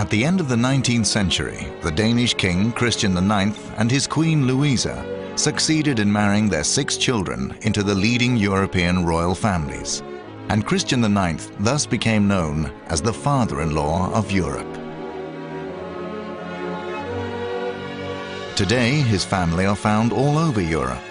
At the end of the 19th century, the Danish king Christian IX and his queen Louisa succeeded in marrying their 6 children into the leading European royal families, and Christian IX thus became known as the father-in-law of Europe. Today, his family are found all over Europe,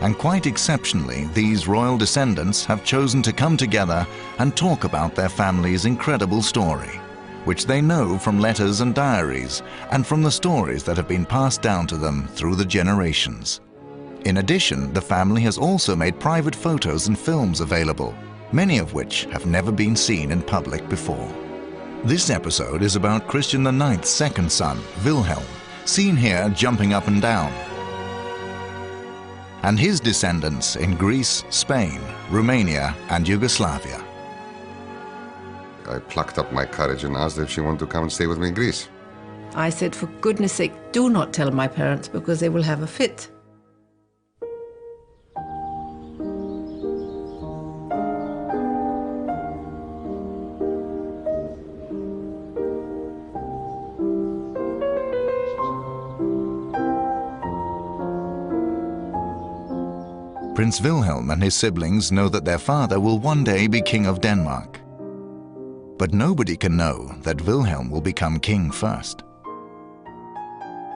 and quite exceptionally, these royal descendants have chosen to come together and talk about their family's incredible story, which they know from letters and diaries, and from the stories that have been passed down to them through the generations. In addition, the family has also made private photos and films available, many of which have never been seen in public before. This episode is about Christian IX's second son, Wilhelm, seen here jumping up and down, and his descendants in Greece, Spain, Romania, and Yugoslavia. I plucked up my courage and asked her if she wanted to come and stay with me in Greece. I said, for goodness sake, do not tell my parents because they will have a fit. Prince Wilhelm and his siblings know that their father will one day be King of Denmark. But nobody can know that Wilhelm will become king first.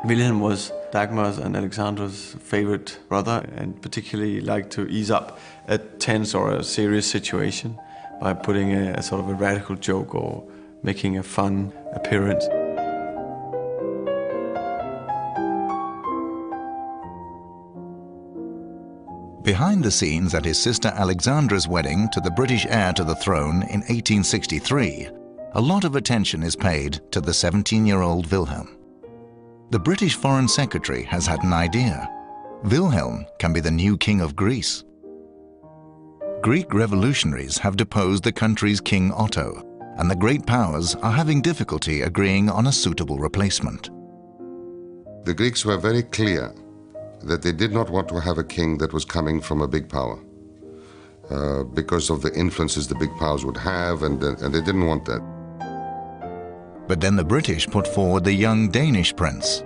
Wilhelm was Dagmar's and Alexandra's favorite brother, and particularly liked to ease up a tense or a serious situation by putting a sort of a radical joke or making a fun appearance. Behind the scenes at his sister Alexandra's wedding to the British heir to the throne in 1863, a lot of attention is paid to the 17-year-old Wilhelm. The British Foreign Secretary has had an idea. Wilhelm can be the new king of Greece. Greek revolutionaries have deposed the country's King Otto, and the great powers are having difficulty agreeing on a suitable replacement. The Greeks were very clear that they did not want to have a king that was coming from a big power because of the influences the big powers would have, and they didn't want that. But then the British put forward the young Danish prince.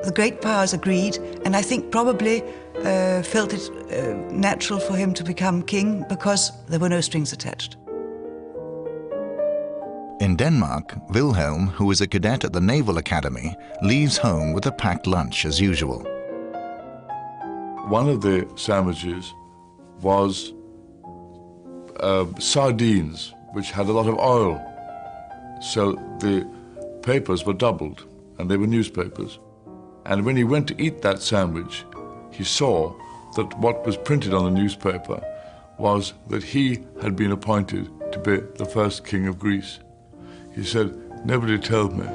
The great powers agreed, and I think probably felt it natural for him to become king because there were no strings attached. In Denmark, Wilhelm, who is a cadet at the Naval Academy, leaves home with a packed lunch as usual. One of the sandwiches was sardines, which had a lot of oil. So the papers were doubled, and they were newspapers. And when he went to eat that sandwich, he saw that what was printed on the newspaper was that he had been appointed to be the first king of Greece. He said, "Nobody told me."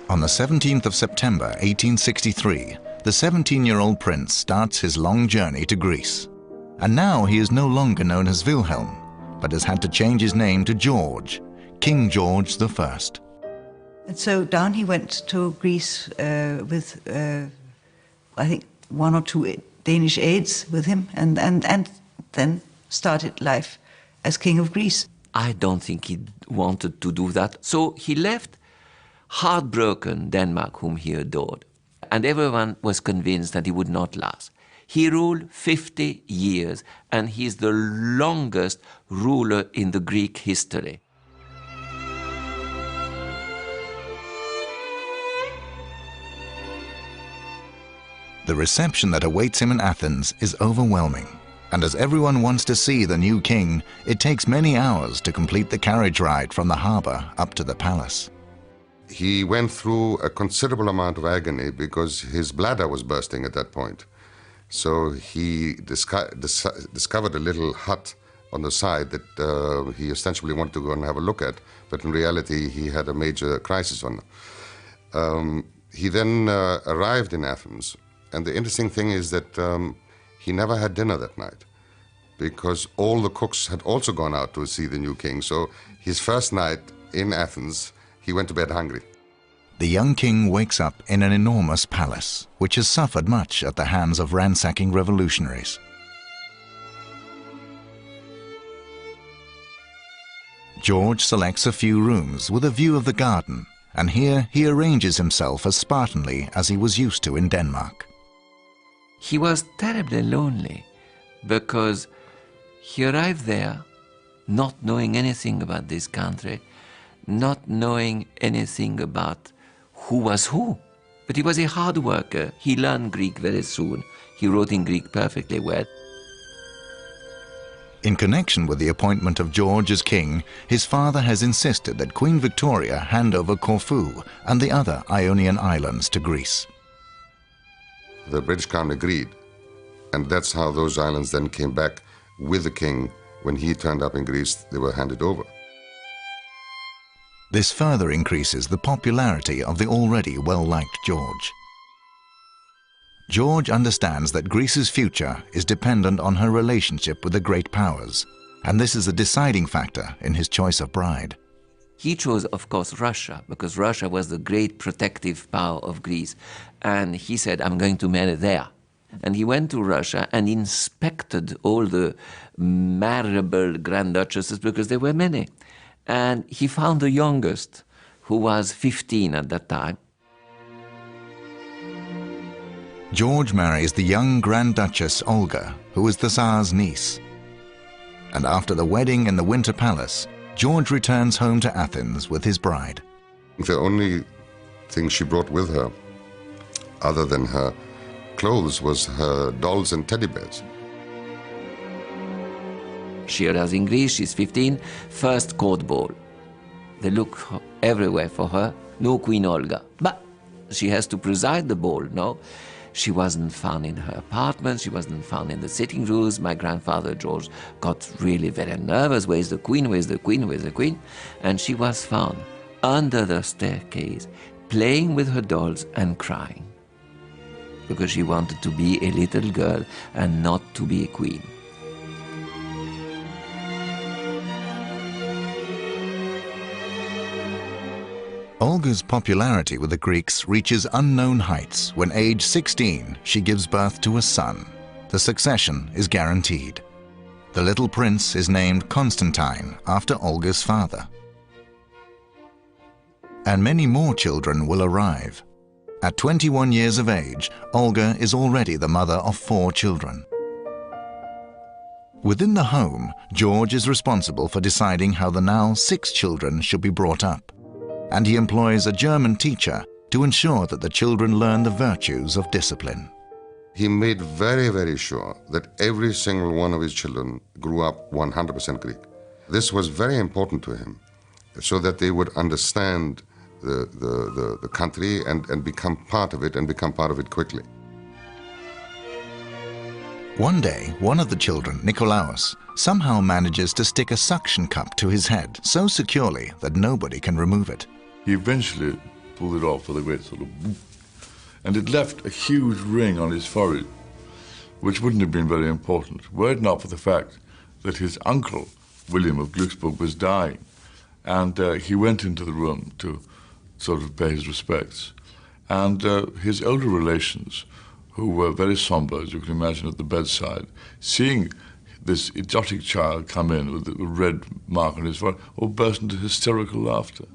On the 17th of September 1863, the 17-year-old prince starts his long journey to Greece. And now he is no longer known as Wilhelm, but has had to change his name to George, King George I. And so down he went to Greece with, I think, 1 or 2 Danish aides with him, and then started life as King of Greece. I don't think he wanted to do that. So he left heartbroken Denmark, whom he adored. And everyone was convinced that he would not last. He ruled 50 years, and he's the longest ruler in the Greek history. The reception that awaits him in Athens is overwhelming. And as everyone wants to see the new king, it takes many hours to complete the carriage ride from the harbor up to the palace. He went through a considerable amount of agony because his bladder was bursting at that point. So he discovered a little hut on the side that he ostensibly wanted to go and have a look at, but in reality he had a major crisis on. He then arrived in Athens, and the interesting thing is that he never had dinner that night because all the cooks had also gone out to see the new king. So his first night in Athens, he went to bed hungry. The young king wakes up in an enormous palace, which has suffered much at the hands of ransacking revolutionaries. George selects a few rooms with a view of the garden, and here he arranges himself as Spartanly as he was used to in Denmark. He was terribly lonely because he arrived there not knowing anything about this country, not knowing anything about who was who. But he was a hard worker. He learned Greek very soon. He wrote in Greek perfectly well. In connection with the appointment of George as king, his father has insisted that Queen Victoria hand over Corfu and the other Ionian islands to Greece. The British Crown agreed, and that's how those islands then came back with the king. When he turned up in Greece, they were handed over. This further increases the popularity of the already well-liked George. George understands that Greece's future is dependent on her relationship with the great powers, and this is a deciding factor in his choice of bride. He chose, of course, Russia, because Russia was the great protective power of Greece. And he said, I'm going to marry there. And he went to Russia and inspected all the marriable Grand Duchesses, because there were many. And he found the youngest, who was 15 at that time. George marries the young Grand Duchess Olga, who is the Tsar's niece. And after the wedding in the Winter Palace, George returns home to Athens with his bride. The only thing she brought with her, other than her clothes, was her dolls and teddy bears. She arrives in Greece, she's 15, first court ball. They look everywhere for her, no Queen Olga. But she has to preside the ball, no? She wasn't found in her apartment, she wasn't found in the sitting rooms. My grandfather, George, got really very nervous. Where's the Queen, where's the Queen, where's the Queen? And she was found under the staircase, playing with her dolls and crying. Because she wanted to be a little girl and not to be a queen. Olga's popularity with the Greeks reaches unknown heights when, age 16, she gives birth to a son. The succession is guaranteed. The little prince is named Constantine after Olga's father. And many more children will arrive. At 21 years of age, Olga is already the mother of 4 children. Within the home, George is responsible for deciding how the now 6 children should be brought up. And he employs a German teacher to ensure that the children learn the virtues of discipline. He made very, very sure that every single one of his children grew up 100% Greek. This was very important to him, so that they would understand the country and become part of it, and become part of it quickly. One day, one of the children, Nikolaos, somehow manages to stick a suction cup to his head so securely that nobody can remove it. He eventually pulled it off with a great sort of boop, and it left a huge ring on his forehead, which wouldn't have been very important, were it not for the fact that his uncle, William of Glücksburg, was dying, and he went into the room to sort of pay his respects. And his older relations, who were very somber, as you can imagine, at the bedside, seeing this exotic child come in with a red mark on his forehead, all burst into hysterical laughter.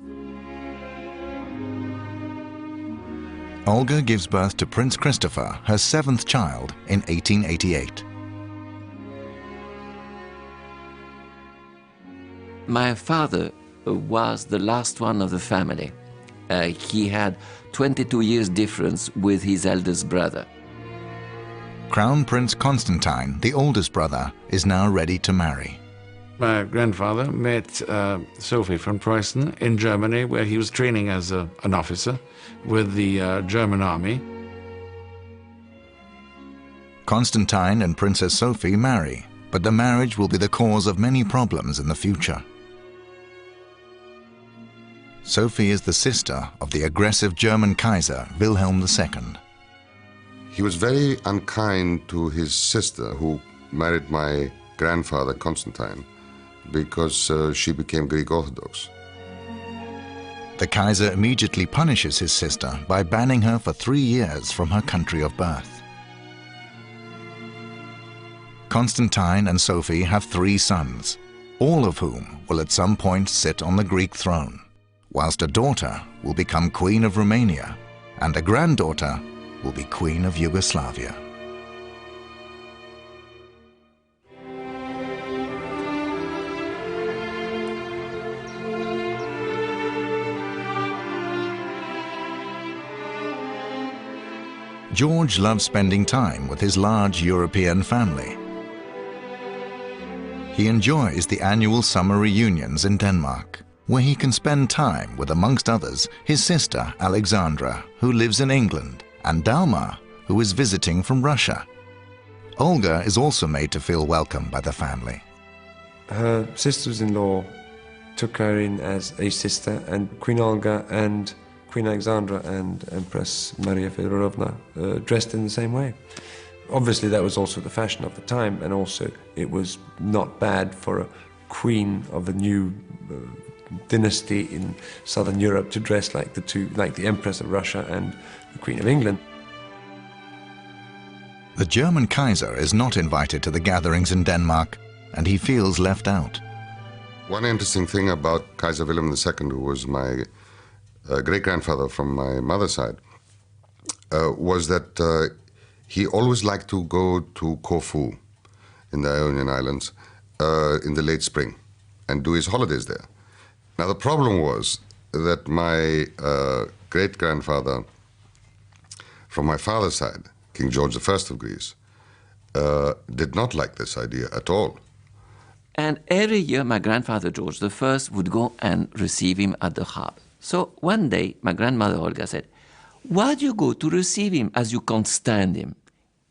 Olga gives birth to Prince Christopher, her 7th child, in 1888. My father was the last one of the family. He had 22 years difference with his eldest brother. Crown Prince Constantine, the oldest brother, is now ready to marry. My grandfather met Sophie von Preußen in Germany, where he was training as an officer with the German army. Constantine and Princess Sophie marry, but the marriage will be the cause of many problems in the future. Sophie is the sister of the aggressive German Kaiser, Wilhelm II. He was very unkind to his sister, who married my grandfather, Constantine, because she became Greek Orthodox. The Kaiser immediately punishes his sister by banning her for 3 years from her country of birth. Constantine and Sophie have 3 sons. all of whom will at some point sit on the Greek throne, whilst a daughter will become Queen of Romania and a granddaughter will be Queen of Yugoslavia. George loves spending time with his large European family. He enjoys the annual summer reunions in Denmark, where he can spend time with, amongst others, his sister Alexandra, who lives in England, and Dalma, who is visiting from Russia. Olga is also made to feel welcome by the family. Her sisters-in-law took her in as a sister, and Queen Olga and Queen Alexandra and Empress Maria Feodorovna dressed in the same way. Obviously that was also the fashion of the time, and also it was not bad for a queen of a new dynasty in southern Europe to dress like the Empress of Russia and the Queen of England. The German Kaiser is not invited to the gatherings in Denmark, and he feels left out. One interesting thing about Kaiser Wilhelm II, who was my great-grandfather from my mother's side, was that he always liked to go to Corfu in the Ionian Islands in the late spring and do his holidays there. Now the problem was that my great-grandfather from my father's side, King George I of Greece, did not like this idea at all. And every year my grandfather George I would go and receive him at the harbour. So one day, my grandmother Olga said, "Why do you go to receive him as you can't stand him?"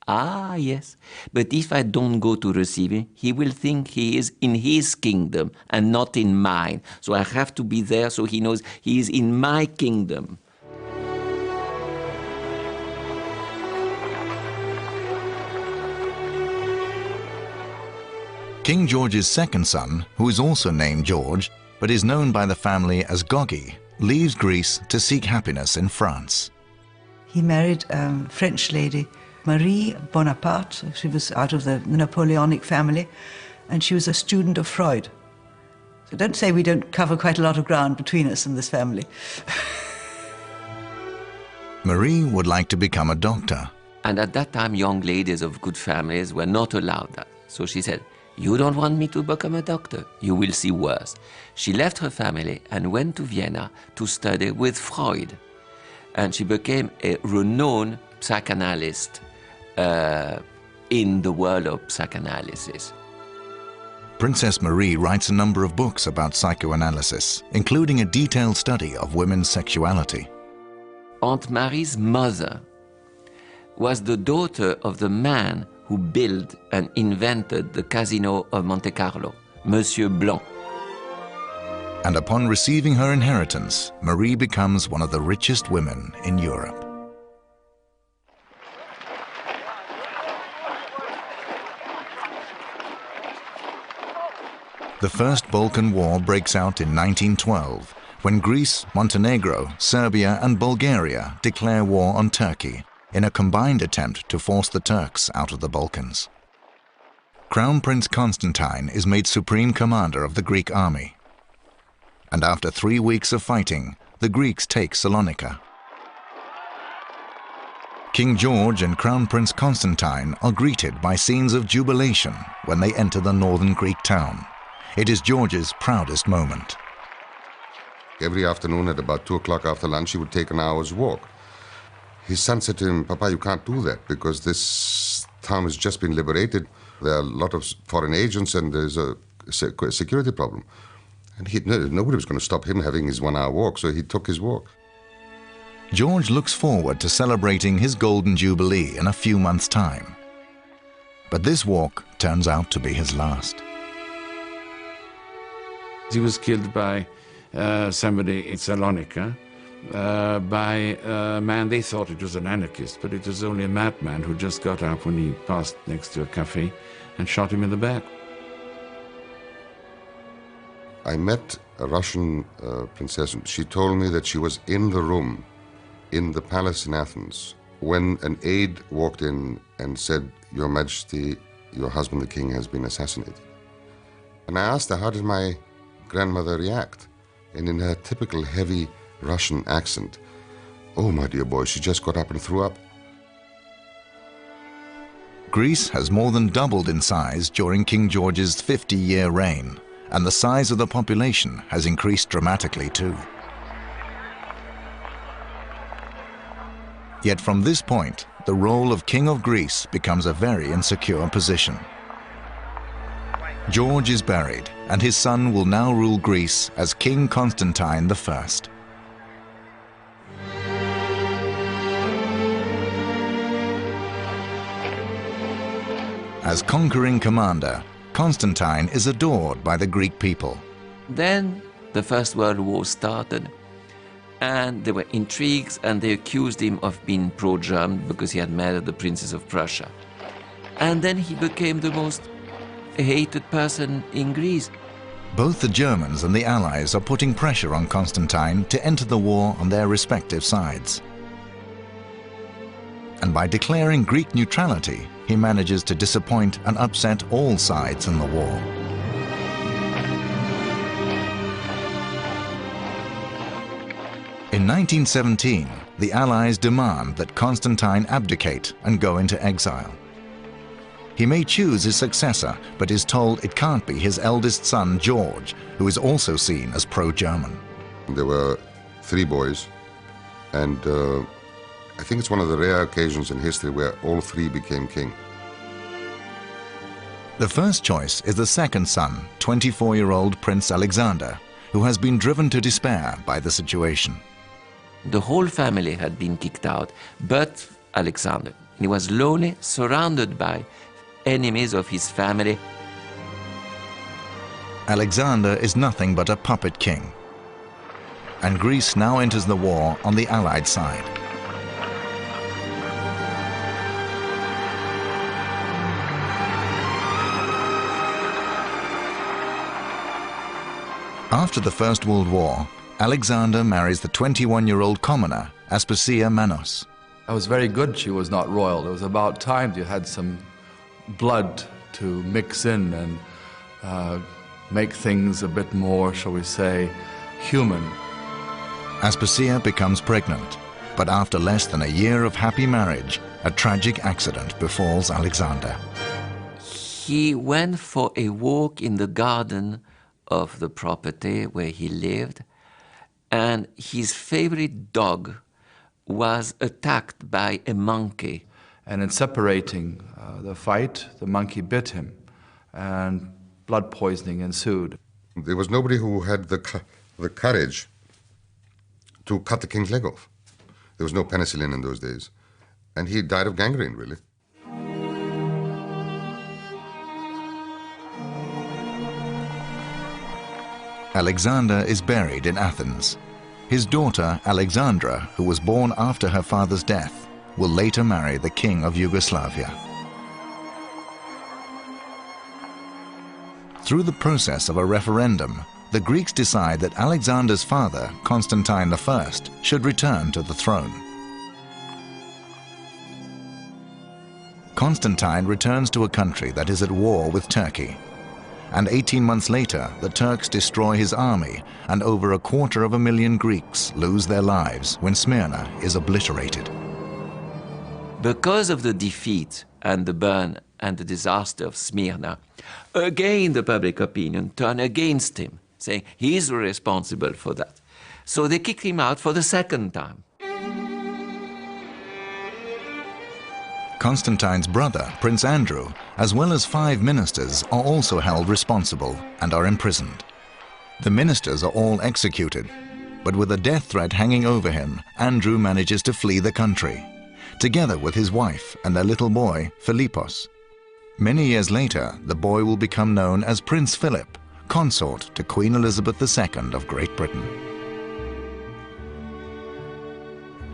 "Ah, yes, but if I don't go to receive him, he will think he is in his kingdom and not in mine. So I have to be there so he knows he is in my kingdom." King George's second son, who is also named George, but is known by the family as Goggi, leaves Greece to seek happiness in France. He married a French lady, Marie Bonaparte. She was out of the Napoleonic family, and she was a student of Freud. So don't say we don't cover quite a lot of ground between us and this family. Marie would like to become a doctor. And at that time, young ladies of good families were not allowed that. So she said, "You don't want me to become a doctor? You will see worse." She left her family and went to Vienna to study with Freud. And she became a renowned psychanalyst in the world of psychoanalysis. Princess Marie writes a number of books about psychoanalysis, including a detailed study of women's sexuality. Aunt Marie's mother was the daughter of the man who built and invented the Casino of Monte Carlo, Monsieur Blanc. And upon receiving her inheritance, Marie becomes one of the richest women in Europe. The First Balkan War breaks out in 1912, when Greece, Montenegro, Serbia and Bulgaria declare war on Turkey in a combined attempt to force the Turks out of the Balkans. Crown Prince Constantine is made supreme commander of the Greek army. And after 3 weeks of fighting, the Greeks take Salonika. King George and Crown Prince Constantine are greeted by scenes of jubilation when they enter the northern Greek town. It is George's proudest moment. Every afternoon at about 2 o'clock after lunch, he would take an hour's walk. His son said to him, "Papa, you can't do that because this town has just been liberated. There are a lot of foreign agents and there's a security problem." And nobody was going to stop him having his 1 hour walk, so he took his walk. George looks forward to celebrating his Golden Jubilee in a few months' time. But this walk turns out to be his last. He was killed by somebody in Salonika, by a man, they thought it was an anarchist, but it was only a madman who just got up when he passed next to a cafe and shot him in the back. I met a Russian princess. She told me that she was in the room in the palace in Athens when an aide walked in and said, "Your Majesty, your husband the king has been assassinated." And I asked her, how did my grandmother react? And in her typical heavy Russian accent, "Oh, my dear boy, she just got up and threw up." Greece has more than doubled in size during King George's 50-year reign, and the size of the population has increased dramatically too. Yet from this point, the role of King of Greece becomes a very insecure position. George is buried, and his son will now rule Greece as King Constantine I. As conquering commander, Constantine is adored by the Greek people. Then the First World War started, and there were intrigues, and they accused him of being pro-German because he had married the Princess of Prussia. And then he became the most hated person in Greece. Both the Germans and the Allies are putting pressure on Constantine to enter the war on their respective sides. And by declaring Greek neutrality, he manages to disappoint and upset all sides in the war. In 1917, the Allies demand that Constantine abdicate and go into exile. He may choose his successor, but is told it can't be his eldest son, George, who is also seen as pro-German. There were 3 boys, and I think it's one of the rare occasions in history where all 3 became king. The first choice is the second son, 24-year-old Prince Alexander, who has been driven to despair by the situation. The whole family had been kicked out, but Alexander. He was lonely, surrounded by enemies of his family. Alexander is nothing but a puppet king. And Greece now enters the war on the Allied side. After the First World War, Alexander marries the 21-year-old commoner, Aspasia Manos. That was very good she was not royal. It was about time you had some blood to mix in and make things a bit more, shall we say, human. Aspasia becomes pregnant, but after less than a year of happy marriage, a tragic accident befalls Alexander. He went for a walk in the garden of the property where he lived, and his favorite dog was attacked by a monkey. And in separating the fight, the monkey bit him, and blood poisoning ensued. There was nobody who had the courage to cut the king's leg off. There was no penicillin in those days, and he died of gangrene, really. Alexander is buried in Athens. His daughter, Alexandra, who was born after her father's death, will later marry the king of Yugoslavia. Through the process of a referendum, the Greeks decide that Alexander's father, Constantine I, should return to the throne. Constantine returns to a country that is at war with Turkey. And 18 months later, the Turks destroy his army, and over 250,000 Greeks lose their lives when Smyrna is obliterated. Because of the defeat and the burn and the disaster of Smyrna, again the public opinion turned against him, saying he's responsible for that. So they kicked him out for the second time. Constantine's brother, Prince Andrew, as well as 5 ministers, are also held responsible and are imprisoned. The ministers are all executed, but with a death threat hanging over him, Andrew manages to flee the country, together with his wife and their little boy, Philippos. Many years later, the boy will become known as Prince Philip, consort to Queen Elizabeth II of Great Britain.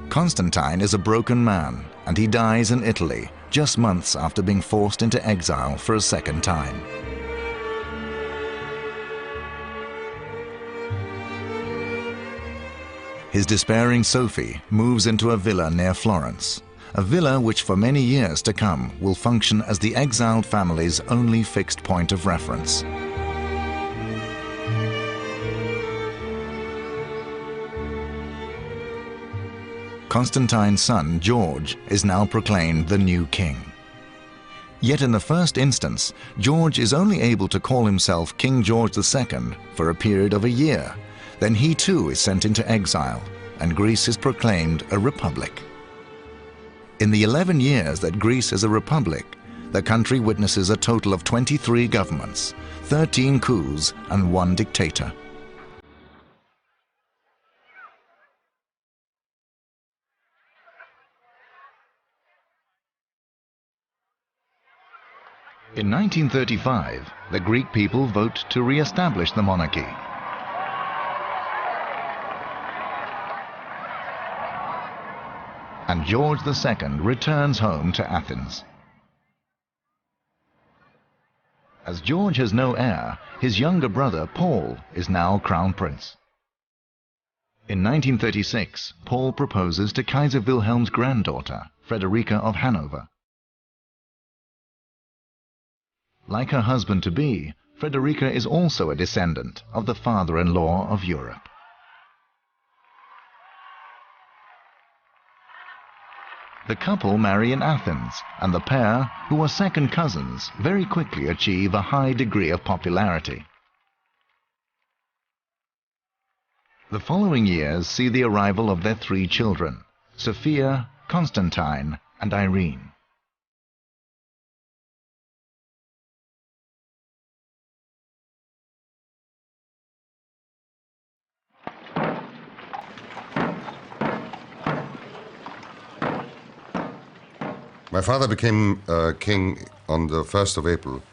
Constantine is a broken man, and he dies in Italy just months after being forced into exile for a second time. His despairing Sophie moves into a villa near Florence, a villa which for many years to come will function as the exiled family's only fixed point of reference. Constantine's son, George, is now proclaimed the new king. Yet in the first instance, George is only able to call himself King George II for a period of a year. Then he too is sent into exile, and Greece is proclaimed a republic. In the 11 years that Greece is a republic, the country witnesses a total of 23 governments, 13 coups, and 1 dictator. In 1935, the Greek people vote to re-establish the monarchy. And George II returns home to Athens. As George has no heir, his younger brother, Paul, is now crown prince. In 1936, Paul proposes to Kaiser Wilhelm's granddaughter, Frederica of Hanover. Like her husband-to-be, Frederica is also a descendant of the father-in-law of Europe. The couple marry in Athens, and the pair, who are second cousins, very quickly achieve a high degree of popularity. The following years see the arrival of their 3 children, Sophia, Constantine, and Irene. My father became king on the 1st of April,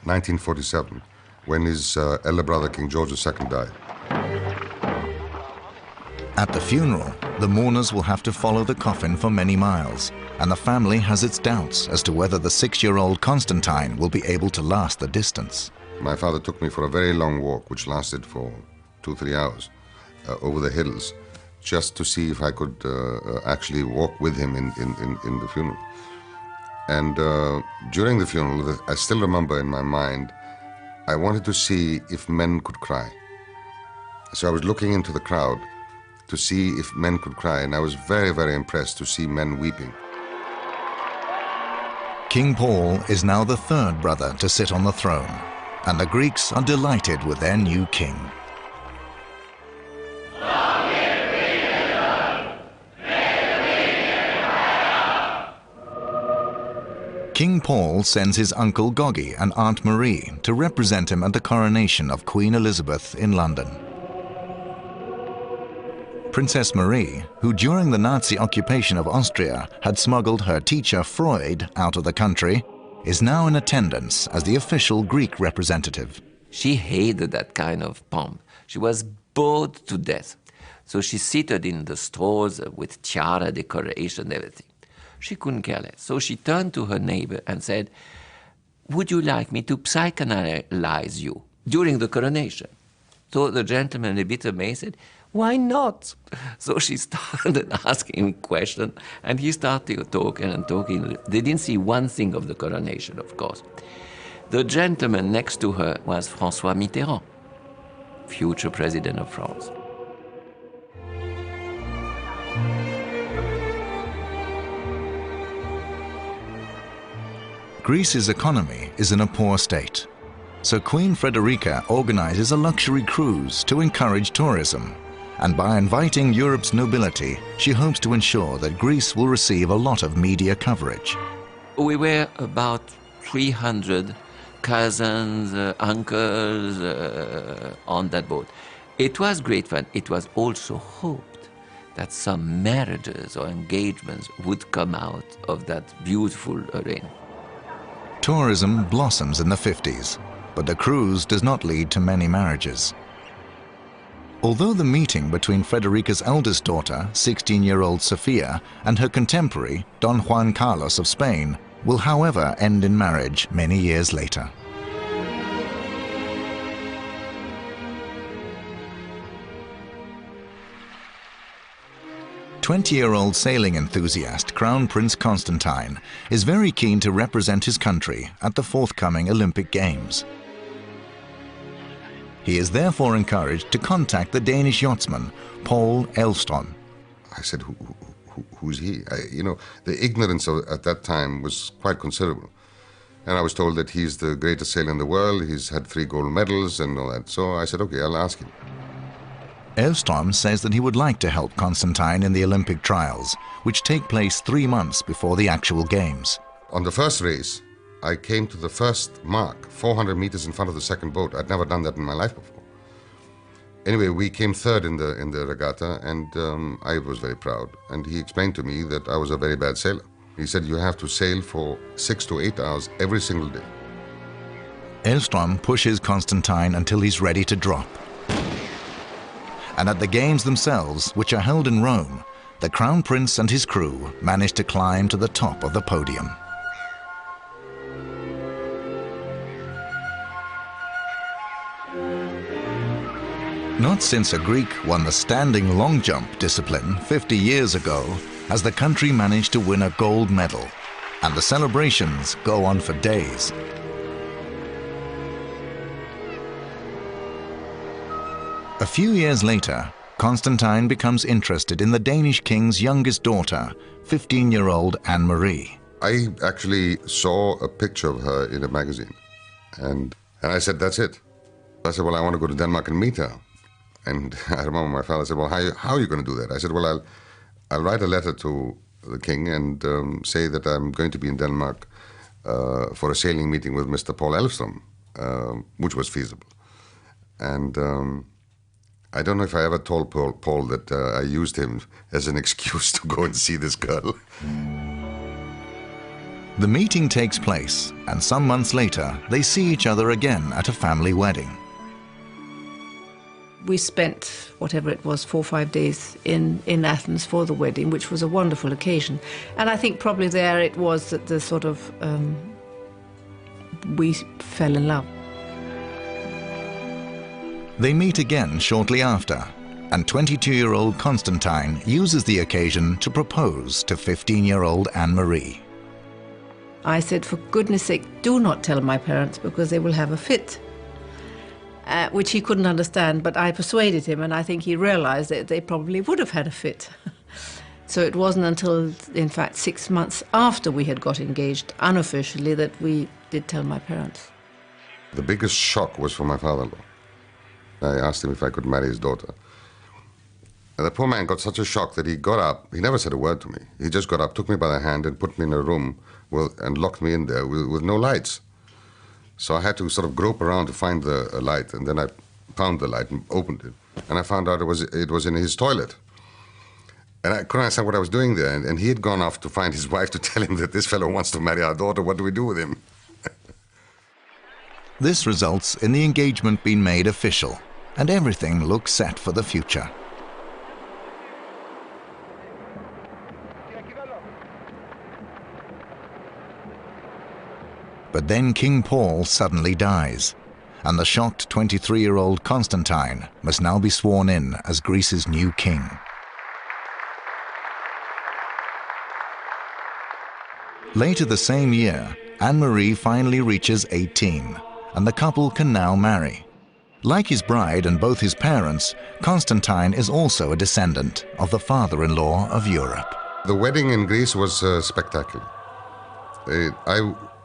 1947, when his elder brother, King George II, died. At the funeral, the mourners will have to follow the coffin for many miles, and the family has its doubts as to whether the 6-year-old Constantine will be able to last the distance. My father took me for a very long walk, which lasted for 2-3 hours, over the hills, just to see if I could actually walk with him in the funeral. And during the funeral, I still remember in my mind, I wanted to see if men could cry. So I was looking into the crowd to see if men could cry, and I was very, very impressed to see men weeping. King Paul is now the 3rd brother to sit on the throne, and the Greeks are delighted with their new king. King Paul sends his uncle Goggy and Aunt Marie to represent him at the coronation of Queen Elizabeth in London. Princess Marie, who during the Nazi occupation of Austria had smuggled her teacher Freud out of the country, is now in attendance as the official Greek representative. She hated that kind of pomp. She was bored to death. So she seated in the stalls with tiara decoration and everything. She couldn't care less. So she turned to her neighbor and said, "Would you like me to psychoanalyze you during the coronation?" So the gentleman, a bit amazed, said, "Why not?" So she started asking him questions, and he started talking and talking. They didn't see one thing of the coronation, of course. The gentleman next to her was François Mitterrand, future president of France. Greece's economy is in a poor state, so Queen Frederica organizes a luxury cruise to encourage tourism, and by inviting Europe's nobility, she hopes to ensure that Greece will receive a lot of media coverage. We were about 300 cousins, uncles on that boat. It was great fun. It was also hoped that some marriages or engagements would come out of that beautiful arena. Tourism blossoms in the 50s, but the cruise does not lead to many marriages. Although the meeting between Frederica's eldest daughter, 16-year-old Sophia, and her contemporary, Don Juan Carlos of Spain, will however end in marriage many years later. "20-year-old sailing enthusiast Crown Prince Constantine is very keen to represent his country at the forthcoming Olympic Games. He is therefore encouraged to contact the Danish yachtsman Paul Elvstrøm, I said, who's he? The ignorance at that time was quite considerable. And I was told that he's the greatest sailor in the world, he's had 3 gold medals and all that. So I said, okay, I'll ask him. Elvström says that he would like to help Constantine in the Olympic trials, which take place 3 months before the actual games. On the first race, I came to the first mark, 400 meters in front of the second boat. I'd never done that in my life before. Anyway, we came third in the regatta, and I was very proud. And he explained to me that I was a very bad sailor. He said, you have to sail for 6 to 8 hours every single day. Elvström pushes Constantine until he's ready to drop. And at the games themselves, which are held in Rome, the Crown Prince and his crew manage to climb to the top of the podium. Not since a Greek won the standing long jump discipline 50 years ago has the country managed to win a gold medal, and the celebrations go on for days. A few years later, Constantine becomes interested in the Danish king's youngest daughter, 15-year-old Anne-Marie. I actually saw a picture of her in a magazine, and I said, that's it. I said, well, I want to go to Denmark and meet her. And I remember my father said, well, how are you going to do that? I said, well, I'll write a letter to the king and say that I'm going to be in Denmark for a sailing meeting with Mr. Paul Elvström, which was feasible. And I don't know if I ever told Paul that I used him as an excuse to go and see this girl. The meeting takes place, and some months later, they see each other again at a family wedding. We spent, whatever it was, 4 or 5 days in Athens for the wedding, which was a wonderful occasion. And I think probably there it was that the sort of, we fell in love. They meet again shortly after, and 22-year-old Constantine uses the occasion to propose to 15-year-old Anne-Marie. I said, for goodness sake, do not tell my parents because they will have a fit. Which he couldn't understand, but I persuaded him, and I think he realized that they probably would have had a fit. So it wasn't until, in fact, 6 months after we had got engaged, unofficially, that we did tell my parents. The biggest shock was for my father-in-law. I asked him if I could marry his daughter. And the poor man got such a shock that he got up. He never said a word to me. He just got up, took me by the hand, and put me in a room and locked me in there with no lights. So I had to sort of grope around to find the light, and then I found the light and opened it. And I found out it was in his toilet. And I couldn't understand what I was doing there. And he had gone off to find his wife to tell him that this fellow wants to marry our daughter. What do we do with him? This results in the engagement being made official, and everything looks set for the future. But then King Paul suddenly dies, and the shocked 23-year-old Constantine must now be sworn in as Greece's new king. Later the same year, Anne-Marie finally reaches 18, and the couple can now marry. Like his bride and both his parents, Constantine is also a descendant of the father-in-law of Europe. The wedding in Greece was spectacular.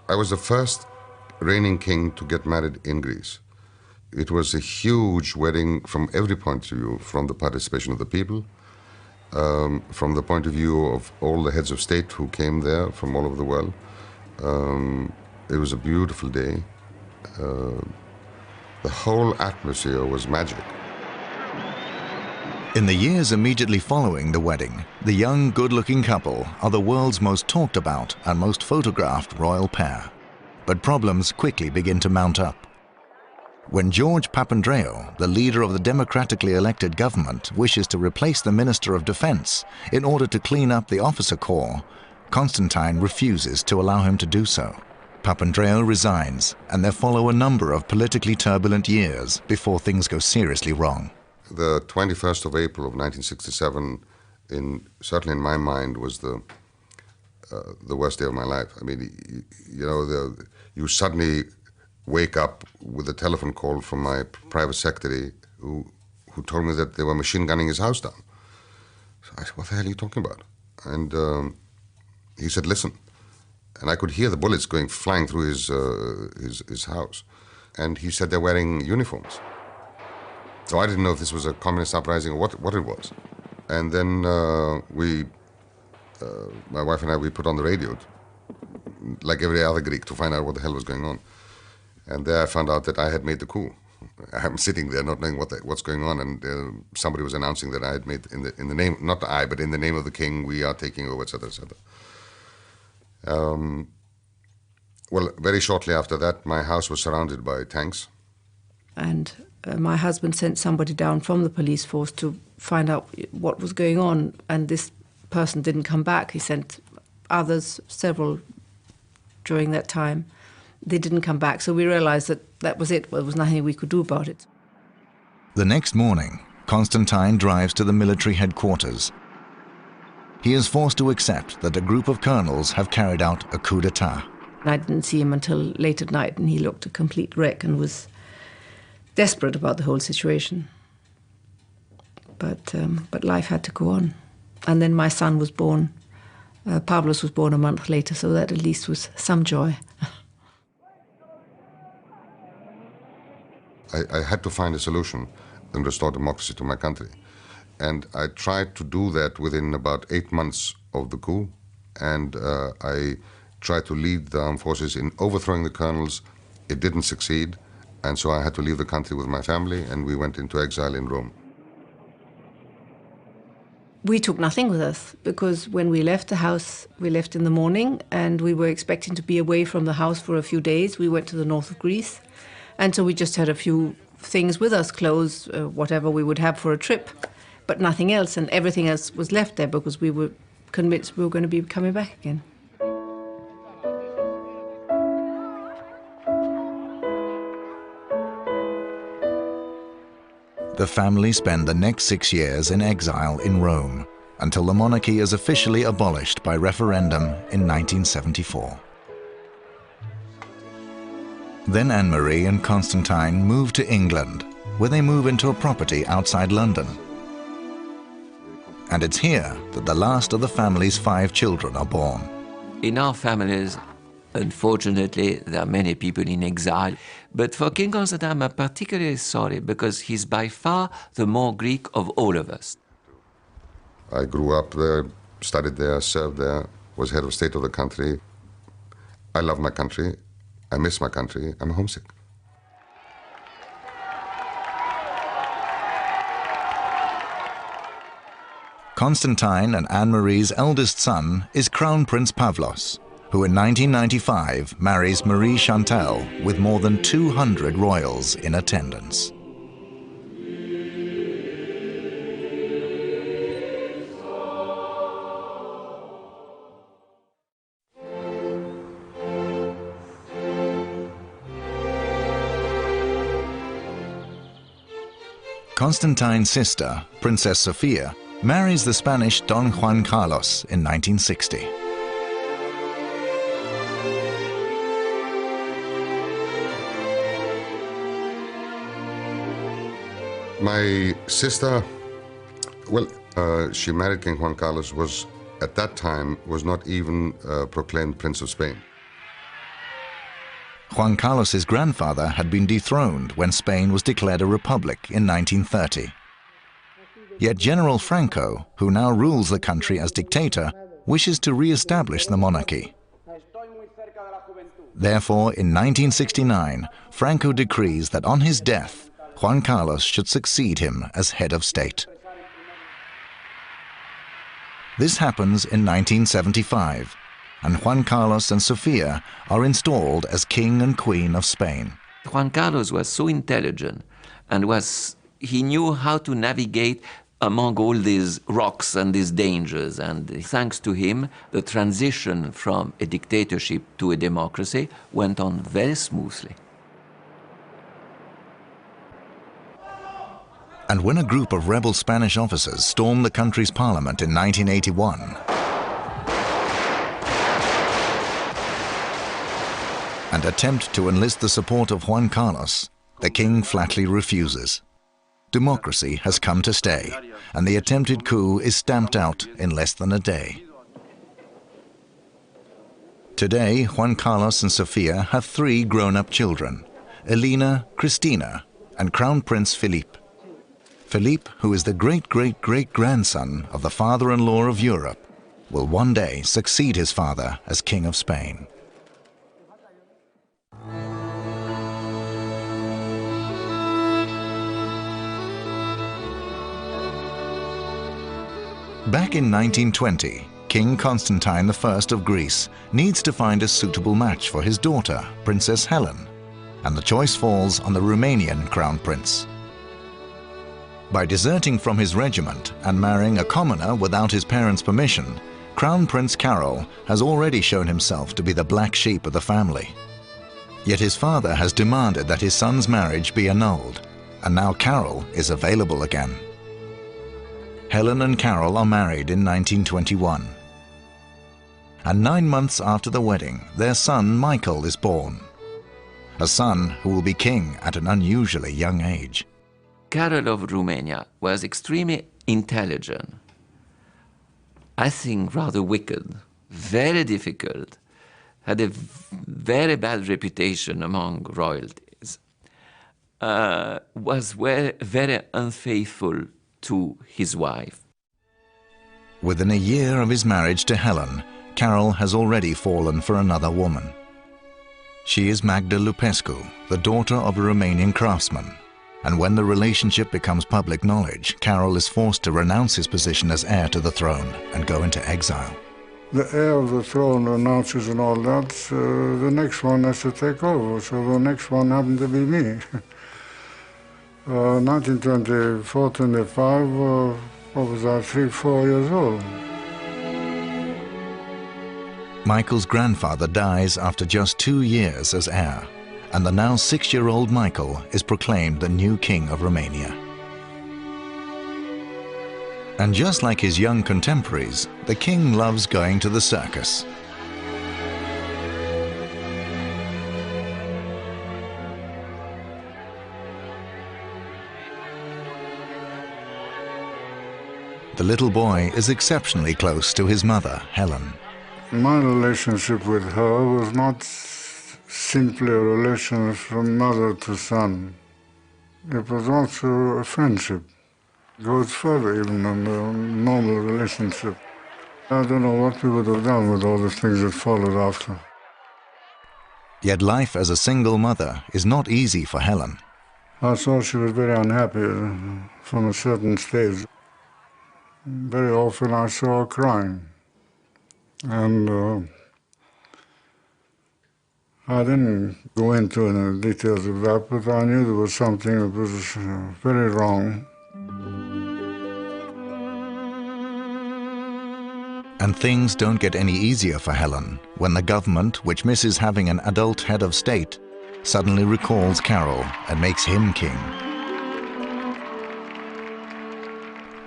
I was the first reigning king to get married in Greece. It was a huge wedding from every point of view, from the participation of the people, from the point of view of all the heads of state who came there from all over the world. It was a beautiful day. The whole atmosphere was magic. In the years immediately following the wedding, the young, good-looking couple are the world's most talked about and most photographed royal pair. But problems quickly begin to mount up. When George Papandreou, the leader of the democratically elected government, wishes to replace the Minister of Defense in order to clean up the officer corps, Constantine refuses to allow him to do so. Papandreou resigns, and there follow a number of politically turbulent years before things go seriously wrong. The 21st of April of 1967, certainly in my mind, was the worst day of my life. I mean, you suddenly wake up with a telephone call from my private secretary who told me that they were machine gunning his house down. So I said, what the hell are you talking about? And he said, listen. And I could hear the bullets flying through his house. And he said they're wearing uniforms. So I didn't know if this was a communist uprising or what it was. And then my wife and I, we put on the radio, like every other Greek, to find out what the hell was going on. And there I found out that I had made the coup. I'm sitting there not knowing what's going on, and somebody was announcing that I had made, in the name, not I, but in the name of the king, we are taking over, etc., etc. Well, very shortly after that, my house was surrounded by tanks. And my husband sent somebody down from the police force to find out what was going on, and this person didn't come back. He sent others, several, during that time. They didn't come back, so we realized that was it. Well, there was nothing we could do about it. The next morning, Constantine drives to the military headquarters. He is forced to accept that a group of colonels have carried out a coup d'etat. I didn't see him until late at night, and he looked a complete wreck and was desperate about the whole situation. But life had to go on. And then my son was born. Pavlos was born a month later, so that at least was some joy. I had to find a solution and restore democracy to my country. And I tried to do that within about 8 months of the coup. And I tried to lead the armed forces in overthrowing the colonels. It didn't succeed. And so I had to leave the country with my family, and we went into exile in Rome. We took nothing with us, because when we left the house, we left in the morning, and we were expecting to be away from the house for a few days. We went to the north of Greece. And so we just had a few things with us, clothes, whatever we would have for a trip, but nothing else. And everything else was left there because we were convinced we were going to be coming back again. The family spend the next 6 years in exile in Rome until the monarchy is officially abolished by referendum in 1974. Then Anne-Marie and Constantine move to England, where they move into a property outside London. And it's here that the last of the family's 5 children are born. In our families, unfortunately, there are many people in exile. But for King Constantine, I'm particularly sorry because he's by far the more Greek of all of us. I grew up there, studied there, served there, was head of state of the country. I love my country. I miss my country. I'm homesick. Constantine and Anne-Marie's eldest son is Crown Prince Pavlos, who in 1995 marries Marie Chantal with more than 200 royals in attendance. Constantine's sister, Princess Sofia, marries the Spanish Don Juan Carlos in 1960. My sister, well, she married King Juan Carlos, was at that time was not even proclaimed Prince of Spain. Juan Carlos's grandfather had been dethroned when Spain was declared a republic in 1930. Yet General Franco, who now rules the country as dictator, wishes to re-establish the monarchy. Therefore, in 1969, Franco decrees that on his death, Juan Carlos should succeed him as head of state. This happens in 1975, and Juan Carlos and Sofia are installed as King and Queen of Spain. Juan Carlos was so intelligent and he knew how to navigate among all these rocks and these dangers. And thanks to him, the transition from a dictatorship to a democracy went on very smoothly. And when a group of rebel Spanish officers stormed the country's parliament in 1981, and attempt to enlist the support of Juan Carlos, the king flatly refuses. democracy has come to stay, and the attempted coup is stamped out in less than a day. Today, Juan Carlos and Sofia have 3 grown-up children, Elena, Cristina, and Crown Prince Philippe. Philippe, who is the great-great-great-grandson of the father-in-law of Europe, will one day succeed his father as King of Spain. Back in 1920, King Constantine I of Greece needs to find a suitable match for his daughter, Princess Helen, and the choice falls on the Romanian Crown Prince. By deserting from his regiment and marrying a commoner without his parents' permission, Crown Prince Carol has already shown himself to be the black sheep of the family. Yet his father has demanded that his son's marriage be annulled, and now Carol is available again. Helen and Carol are married in 1921. And 9 months after the wedding, their son Michael is born. A son who will be king at an unusually young age. Carol of Romania was extremely intelligent, I think rather wicked, very difficult, had a very bad reputation among royalties, was very unfaithful to his wife. Within a year of his marriage to Helen, Carol has already fallen for another woman. She is Magda Lupescu, the daughter of a Romanian craftsman, and when the relationship becomes public knowledge, Carol is forced to renounce his position as heir to the throne and go into exile. The heir of the throne renounces and all that, the next one has to take over, so the next one happened to be me. 1924-25, what was I, 3-4 years old. Michael's grandfather dies after just 2 years as heir, and the now 6-year-old Michael is proclaimed the new king of Romania. And just like his young contemporaries, the king loves going to the circus. The little boy is exceptionally close to his mother, Helen. My relationship with her was not simply a relation from mother to son. It was also a friendship. It goes further even than a normal relationship. I don't know what we would have done with all the things that followed after. Yet life as a single mother is not easy for Helen. I saw she was very unhappy from a certain stage. Very often I saw her crying. And I didn't go into the details of that, but I knew there was something that was very wrong. And things don't get any easier for Helen when the government, which misses having an adult head of state, suddenly recalls Carol and makes him king.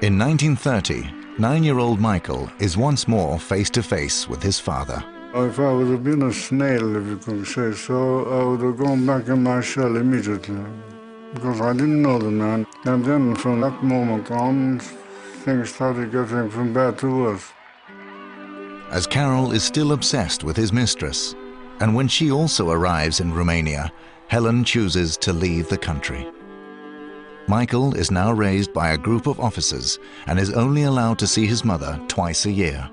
In 1930, 9-year-old Michael is once more face-to-face with his father. If I would have been a snail, if you could say so, I would have gone back in my shell immediately, because I didn't know the man. And then from that moment on, things started getting from bad to worse. As Carol is still obsessed with his mistress, and when she also arrives in Romania, Helen chooses to leave the country. Michael is now raised by a group of officers and is only allowed to see his mother twice a year.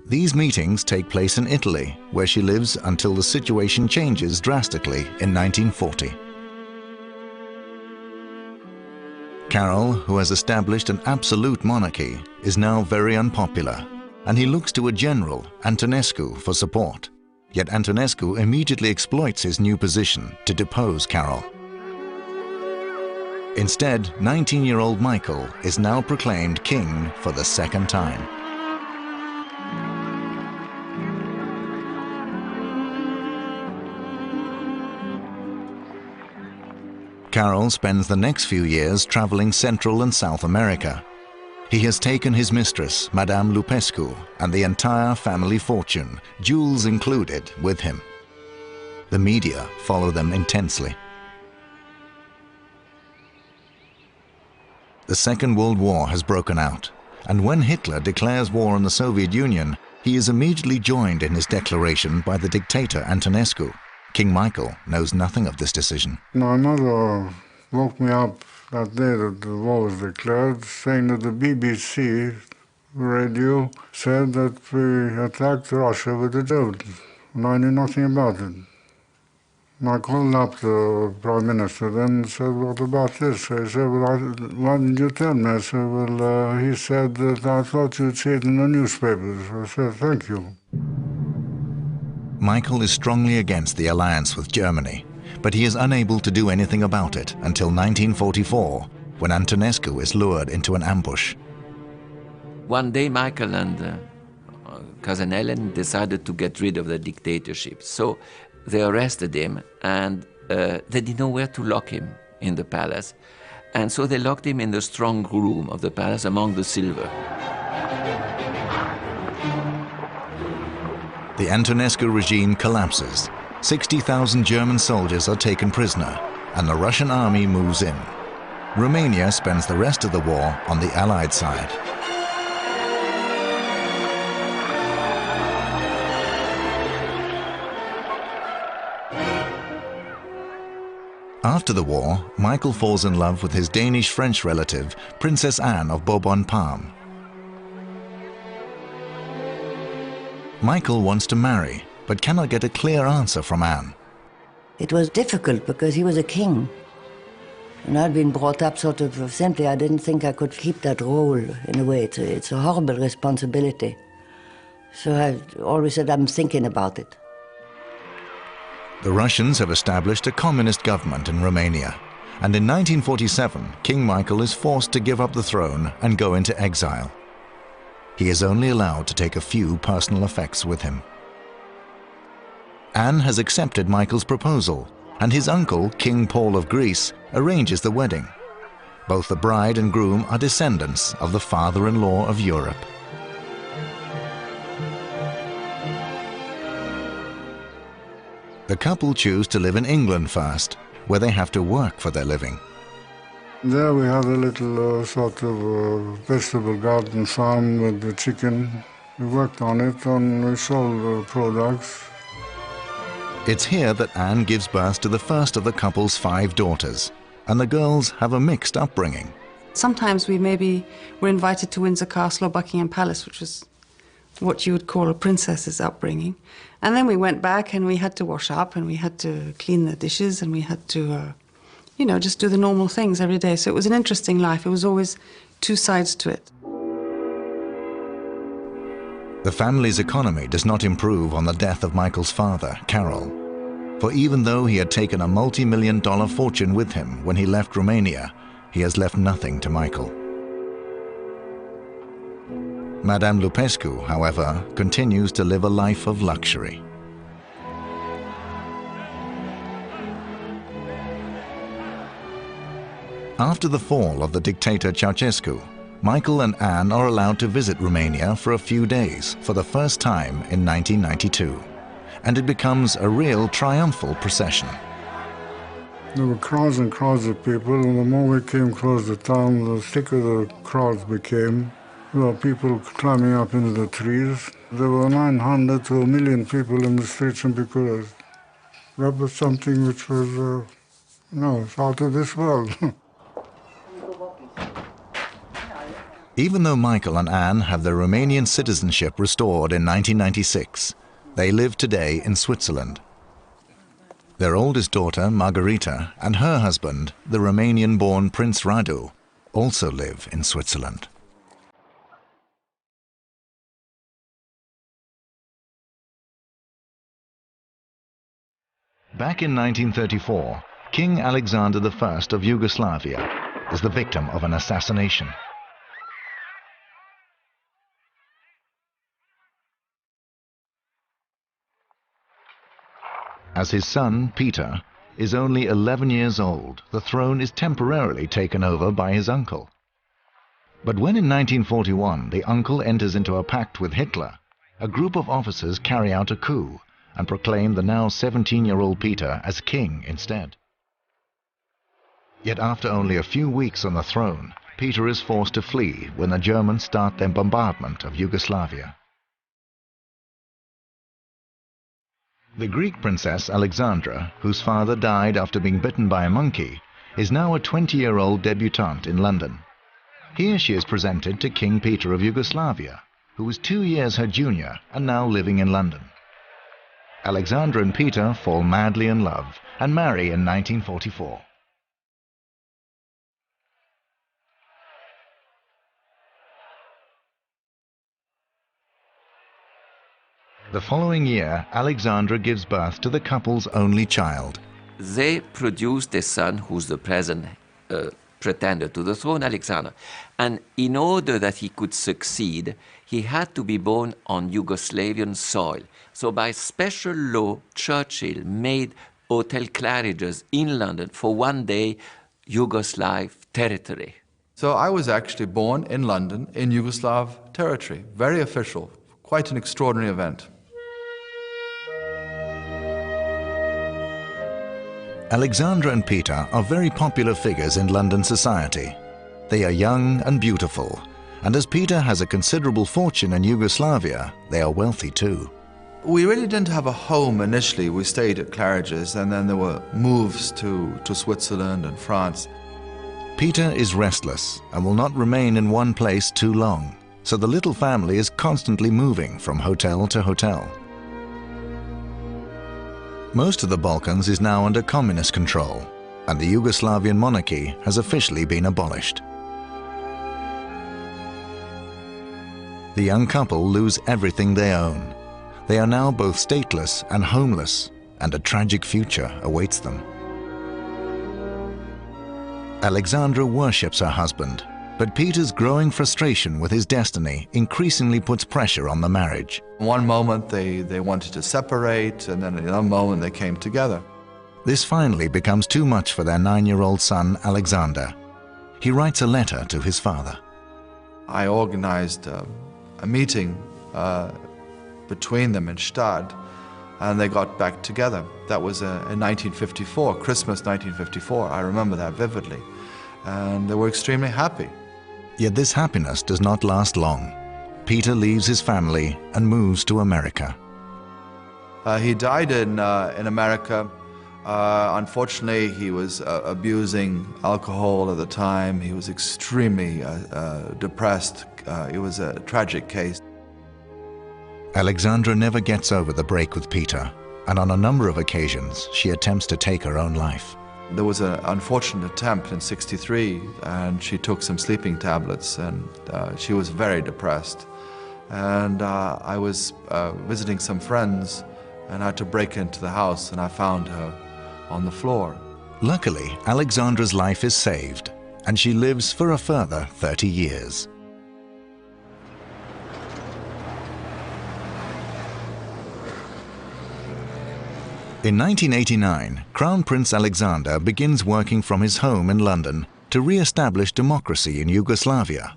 These meetings take place in Italy, where she lives until the situation changes drastically in 1940. Carol, who has established an absolute monarchy, is now very unpopular, and he looks to a general, Antonescu, for support. Yet Antonescu immediately exploits his new position to depose Carol. Instead, 19-year-old Michael is now proclaimed king for the second time. Carol spends the next few years traveling Central and South America. He has taken his mistress, Madame Lupescu, and the entire family fortune, jewels included, with him. The media follow them intensely. The Second World War has broken out, and when Hitler declares war on the Soviet Union, he is immediately joined in his declaration by the dictator Antonescu. King Michael knows nothing of this decision. My mother woke me up that day that the war was declared, saying that the BBC radio said that we attacked Russia with the Germans, and I knew nothing about it. And I called up the Prime Minister then and said, what about this? He said, well, why didn't you tell me? I said, well, he said that I thought you'd see it in the newspapers. I said, thank you. Michael is strongly against the alliance with Germany, but he is unable to do anything about it until 1944, when Antonescu is lured into an ambush. One day Michael and cousin Ellen decided to get rid of the dictatorship. So they arrested him, and they didn't know where to lock him in the palace. And so they locked him in the strong room of the palace among the silver. The Antonescu regime collapses. 60,000 German soldiers are taken prisoner, and the Russian army moves in. Romania spends the rest of the war on the Allied side. After the war, Michael falls in love with his Danish-French relative, Princess Anne of Bourbon-Parme. Michael wants to marry, but cannot get a clear answer from Anne. It was difficult because he was a king. And I'd been brought up sort of simply, I didn't think I could keep that role in a way. It's a horrible responsibility. So I always said, I'm thinking about it. The Russians have established a communist government in Romania, and in 1947, King Michael is forced to give up the throne and go into exile. He is only allowed to take a few personal effects with him. Anne has accepted Michael's proposal, and his uncle, King Paul of Greece, arranges the wedding. Both the bride and groom are descendants of the father-in-law of Europe. The couple choose to live in England first, where they have to work for their living. There we had a little sort of vegetable garden farm with the chicken. We worked on it and we sold products. It's here that Anne gives birth to the first of the couple's 5 daughters, and the girls have a mixed upbringing. Sometimes we maybe were invited to Windsor Castle or Buckingham Palace, which was what you would call a princess's upbringing. And then we went back and we had to wash up and we had to clean the dishes and we had to, you know, just do the normal things every day. So it was an interesting life. It was always 2 sides to it. The family's economy does not improve on the death of Michael's father, Carol. For even though he had taken a multi-million-dollar fortune with him when he left Romania, he has left nothing to Michael. Madame Lupescu, however, continues to live a life of luxury. After the fall of the dictator Ceausescu, Michael and Anne are allowed to visit Romania for a few days for the first time in 1992, and it becomes a real triumphal procession. There were crowds and crowds of people, and the more we came across the town, the thicker the crowds became. There were people climbing up into the trees. There were 900 to 1 million people in the streets in Bucharest. That was something which was, out of this world. Even though Michael and Anne have their Romanian citizenship restored in 1996, they live today in Switzerland. Their oldest daughter, Margarita, and her husband, the Romanian-born Prince Radu, also live in Switzerland. Back in 1934, King Alexander I of Yugoslavia is the victim of an assassination. As his son, Peter, is only 11 years old, the throne is temporarily taken over by his uncle. But when in 1941 the uncle enters into a pact with Hitler, a group of officers carry out a coup and proclaim the now 17-year-old Peter as king instead. Yet after only a few weeks on the throne, Peter is forced to flee when the Germans start their bombardment of Yugoslavia. The Greek princess Alexandra, whose father died after being bitten by a monkey, is now a 20-year-old debutante in London. Here she is presented to King Peter of Yugoslavia, who was 2 years her junior and now living in London. Alexandra and Peter fall madly in love and marry in 1944. The following year, Alexandra gives birth to the couple's only child. They produced a son who's the present pretender to the throne, Alexander. And in order that he could succeed, he had to be born on Yugoslavian soil. So by special law, Churchill made Hotel Claridge's in London for one day Yugoslav territory. So I was actually born in London in Yugoslav territory. Very official, quite an extraordinary event. Alexandra and Peter are very popular figures in London society. They are young and beautiful, and as Peter has a considerable fortune in Yugoslavia, they are wealthy too. We really didn't have a home initially. We stayed at Claridge's, and then there were moves to Switzerland and France. Peter is restless and will not remain in one place too long, so the little family is constantly moving from hotel to hotel. Most of the Balkans is now under communist control, and the Yugoslavian monarchy has officially been abolished. The young couple lose everything they own. They are now both stateless and homeless, and a tragic future awaits them. Alexandra worships her husband, but Peter's growing frustration with his destiny increasingly puts pressure on the marriage. One moment they wanted to separate, and then another moment they came together. This finally becomes too much for their 9-year-old son, Alexander. He writes a letter to his father. I organized a meeting between them in Stad, and they got back together. That was in 1954, Christmas 1954. I remember that vividly. And they were extremely happy. Yet this happiness does not last long. Peter leaves his family and moves to America. He died in America. Unfortunately, he was abusing alcohol at the time. He was extremely depressed. It was a tragic case. Alexandra never gets over the break with Peter, and on a number of occasions she attempts to take her own life. There was an unfortunate attempt in '63, and she took some sleeping tablets, and she was very depressed. And I was visiting some friends, and I had to break into the house, and I found her on the floor. Luckily, Alexandra's life is saved, and she lives for a further 30 years. In 1989, Crown Prince Alexander begins working from his home in London to re-establish democracy in Yugoslavia.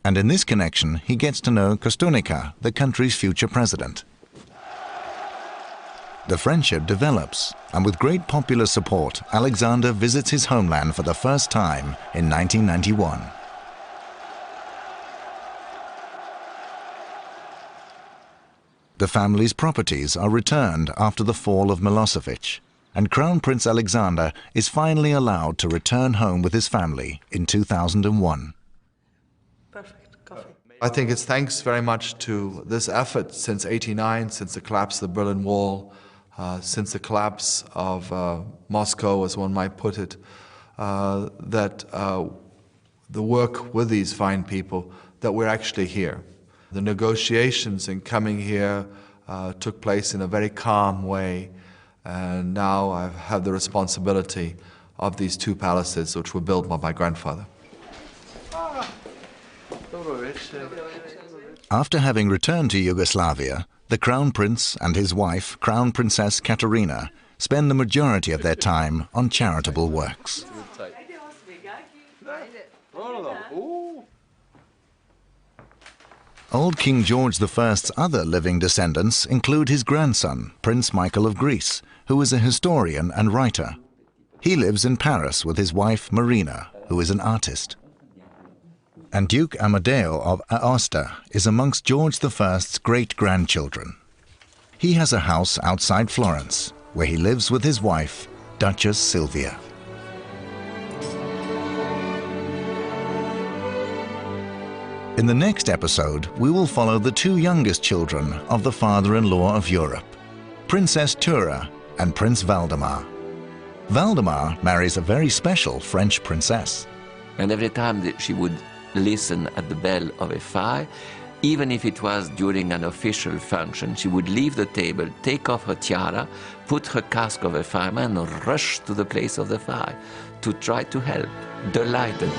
And in this connection, he gets to know Koštunica, the country's future president. The friendship develops, and with great popular support, Alexander visits his homeland for the first time in 1991. The family's properties are returned after the fall of Milosevic, and Crown Prince Alexander is finally allowed to return home with his family in 2001. Perfect. Coffee. I think it's thanks very much to this effort since '89, since the collapse of the Berlin Wall, since the collapse of Moscow, as one might put it, that the work with these fine people, that we're actually here. The negotiations in coming here took place in a very calm way, and now I have the responsibility of these two palaces which were built by my grandfather. After having returned to Yugoslavia, the Crown Prince and his wife, Crown Princess Katarina, spend the majority of their time on charitable works. Old King George I's other living descendants include his grandson, Prince Michael of Greece, who is a historian and writer. He lives in Paris with his wife, Marina, who is an artist. And Duke Amadeo of Aosta is amongst George I's great-grandchildren. He has a house outside Florence, where he lives with his wife, Duchess Silvia. In the next episode, we will follow the two youngest children of the father-in-law of Europe, Princess Tura and Prince Valdemar. Valdemar marries a very special French princess. And every time that she would listen at the bell of a fire, even if it was during an official function, she would leave the table, take off her tiara, put her casque of a fireman, and rush to the place of the fire to try to help, delighted.